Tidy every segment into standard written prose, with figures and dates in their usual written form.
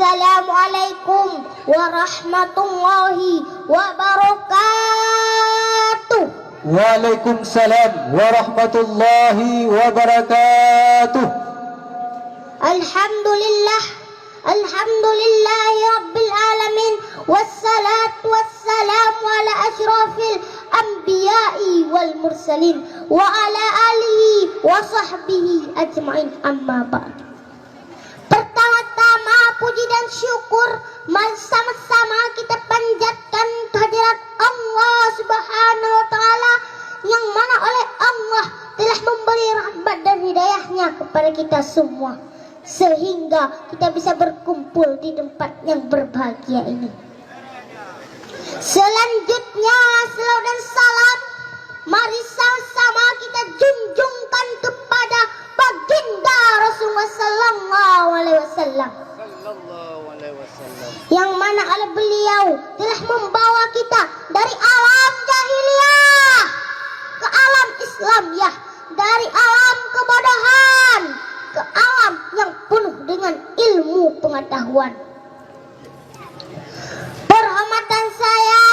Assalamualaikum warahmatullahi wabarakatuh. Waalaikumsalam warahmatullahi wabarakatuh. Alhamdulillah, alhamdulillahi rabbil alamin, wassalatu wassalamu ala asyrafil anbiya'i wal mursalin wa ala alihi wa sahbihi ajma'in, amma ba'd. Pertama-tama puji dan syukur sama-sama kita panjatkan kehadirat Allah Subhanahu wa taala, yang mana oleh Allah telah memberi rahmat dan hidayahnya kepada kita semua, sehingga kita bisa berkumpul di tempat yang berbahagia ini. Selanjutnya, selawat dan salam mari sama-sama kita junjungkan kepada baginda Rasulullah sallallahu alaihi wasallam, yang mana oleh beliau telah membawa kita dari alam jahiliyah ke alam Islamiyah, dari alam kebodohan ke alam yang penuh dengan ilmu pengetahuan. Penghormatan saya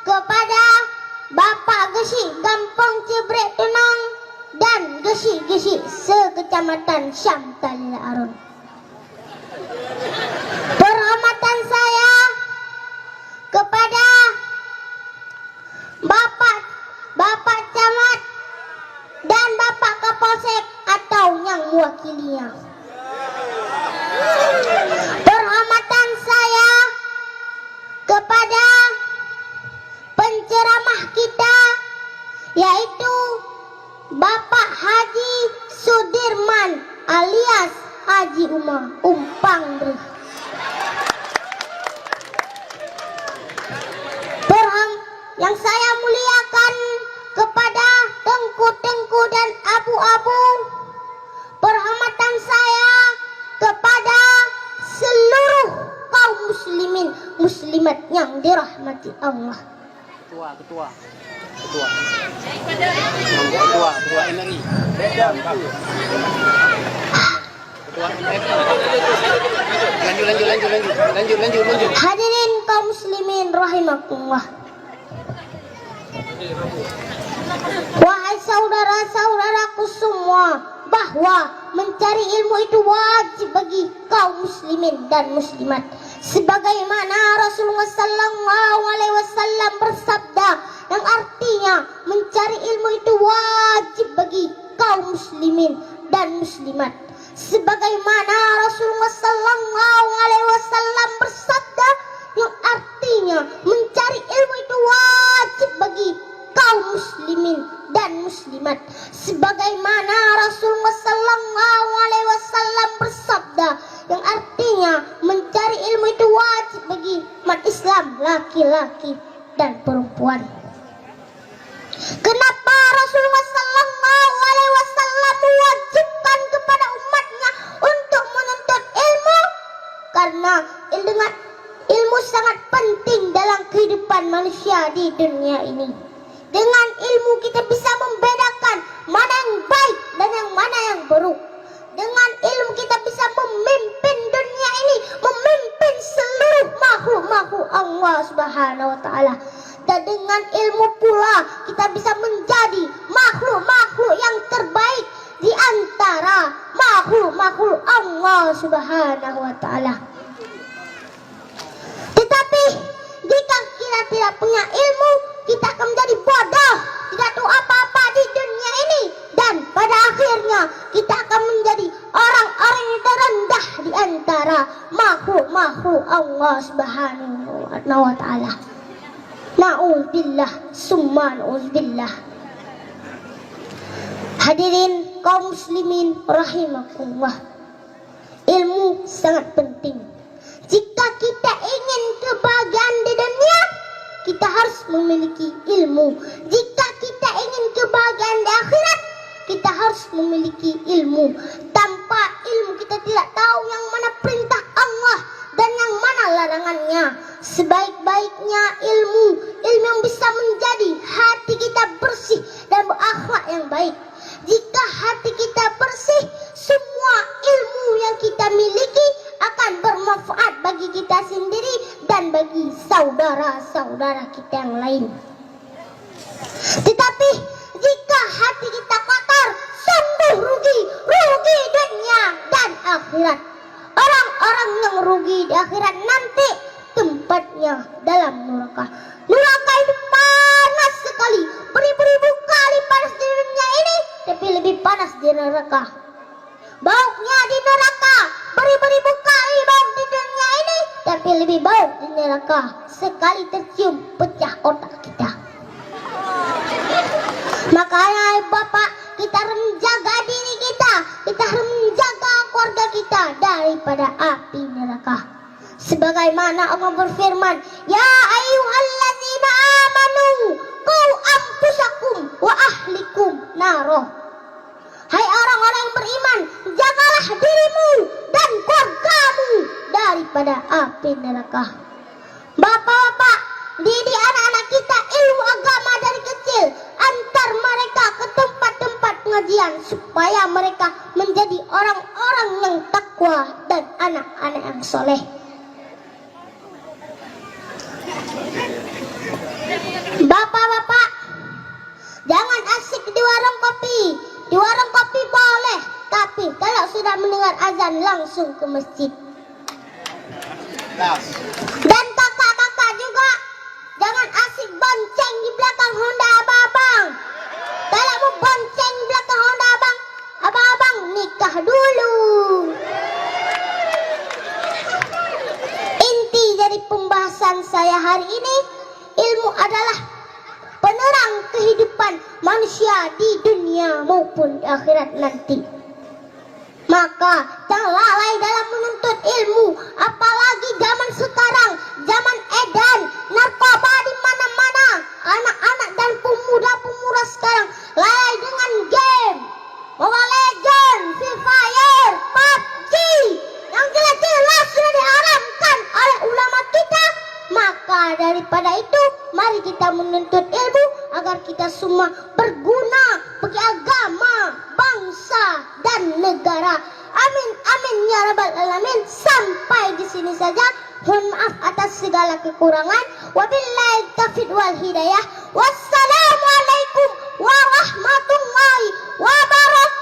kepada Bapak Gesi Gampong Cebrek Tenang dan Gesi-Gesi sekecamatan Syamtalil Arun. Penghormatan saya kepada Bapak Camat dan Bapak Kapolsek atau yang mewakilinya. Penghormatan saya kepada penceramah kita, yaitu Bapak Haji Sudirman alias Haji Umar Umpang Bro. Yang saya muliakan kepada tengku-tengku dan abu-abu. Penghormatan saya kepada seluruh kaum muslimin muslimat yang dirahmati Allah. Ketua MRI. Lanjut. Hadirin kaum muslimin rahimakumullah. Wahai saudara-saudaraku semua, bahwa mencari ilmu itu wajib bagi kaum muslimin dan muslimat, sebagaimana Rasulullah sallallahu alaihi wasallam bersabda, yang artinya mencari ilmu itu wajib bagi kaum muslimin dan muslimat, sebagaimana Rasulullah sallallahu alaihi wasallam bersabda, yang artinya mencari ilmu itu wajib bagi kaum muslimin dan muslimat, sebagaimana Rasulullah sallallahu alaihi wasallam bersabda, yang artinya mencari ilmu itu wajib bagi umat Islam laki-laki dan perempuan. Kenapa Rasulullah sallallahu alaihi wasallam mewajibkan kepada umatnya untuk menuntut ilmu? Karena dengan ilmu sangat penting dalam kehidupan manusia di dunia ini. Dengan ilmu kita bisa membedakan mana yang baik dan yang mana yang buruk. Dengan ilmu kita bisa memimpin dunia ini, memimpin seluruh makhluk-makhluk Allah Subhanahu wa taala. Dan dengan ilmu pula kita bisa menjadi makhluk-makhluk yang terbaik di antara makhluk-makhluk Allah Subhanahu wa taala. Tetapi jika kita tidak punya ilmu, kita akan menjadi bodoh, tidak tahu apa-apa di dunia ini, dan pada akhirnya kita akan menjadi orang-orang yang terendah di antara makhluk-makhluk Allah Subhanahu wa taala. Na'udzubillah summa na'udzubillah. Hadirin kaum muslimin rahimakumullah, ilmu sangat penting. Jika kita ingin kebahagiaan di dunia, kita harus memiliki ilmu. Jika kita ingin kebahagiaan di akhirat, kita harus memiliki ilmu. Tanpa ilmu kita tidak tahu yang mana perintah Allah dan yang mana larangannya. Sebaik-baiknya ilmu yang bisa menjadi hati kita bersih dan berakhlak yang baik. Jika hati kita bersih, semua ilmu yang kita miliki akan bermanfaat bagi kita sendiri dan bagi saudara-saudara kita yang lain. Tetapi jika hati kita kotor, sungguh rugi dunia dan akhirat. Orang-orang yang rugi di akhirat nanti tempatnya dalam neraka. Neraka itu panas sekali, beribu-ribu kali panas di dunia ini, tapi lebih panas di neraka. Baunya di neraka beribu-ribu kali bau di dunia ini, tapi lebih bau di neraka. Sekali tercium pecah otak kita. Makanya Bapak, kita harus menjaga diri kita harus menjaga keluarga kita daripada api neraka. Sebagaimana Allah berfirman, ya ayyuhalladzina amanu qu anfusakum wa ahlikum naro. Hai orang-orang yang beriman, jagalah dirimu dan keluargamu daripada api neraka. Bapak-bapak, didik anak-anak kita ilmu agama dari kecil, antar mereka ke tempat-tempat pengajian supaya mereka menjadi orang-orang yang takwa dan anak-anak yang soleh. Bapak-bapak, jangan asik di warung kopi. Di warung kopi boleh, tapi kalau sudah mendengar azan langsung ke masjid. Dan kakak-kakak juga, jangan asik bonceng di belakang Honda abang-abang. Kalau mau bonceng di belakang Honda abang-abang nikah dulu. Inti dari pembahasan saya hari ini, ilmu adalah penerang kehidupan manusia di dunia maupun di akhirat nanti. Maka jangan lalai dalam menuntut ilmu, apalagi zaman sekarang, zaman edan, narkoba di mana-mana. Anak-anak dan pemuda-pemuda sekarang lalai dengan game, Mobile Legends, Free Fire, PUBG, yang jelas-jelas sudah diharamkan oleh ulama kita. Maka daripada itu, mari kita menuntut ilmu agar kita semua berguna bagi agama, bangsa, dan negara. Amin, amin ya rabbal alamin. Sampai di sini saja. Mohon maaf atas segala kekurangan. Wabillahi taufiq wal hidayah. Wassalamualaikum warahmatullahi wabarakatuh.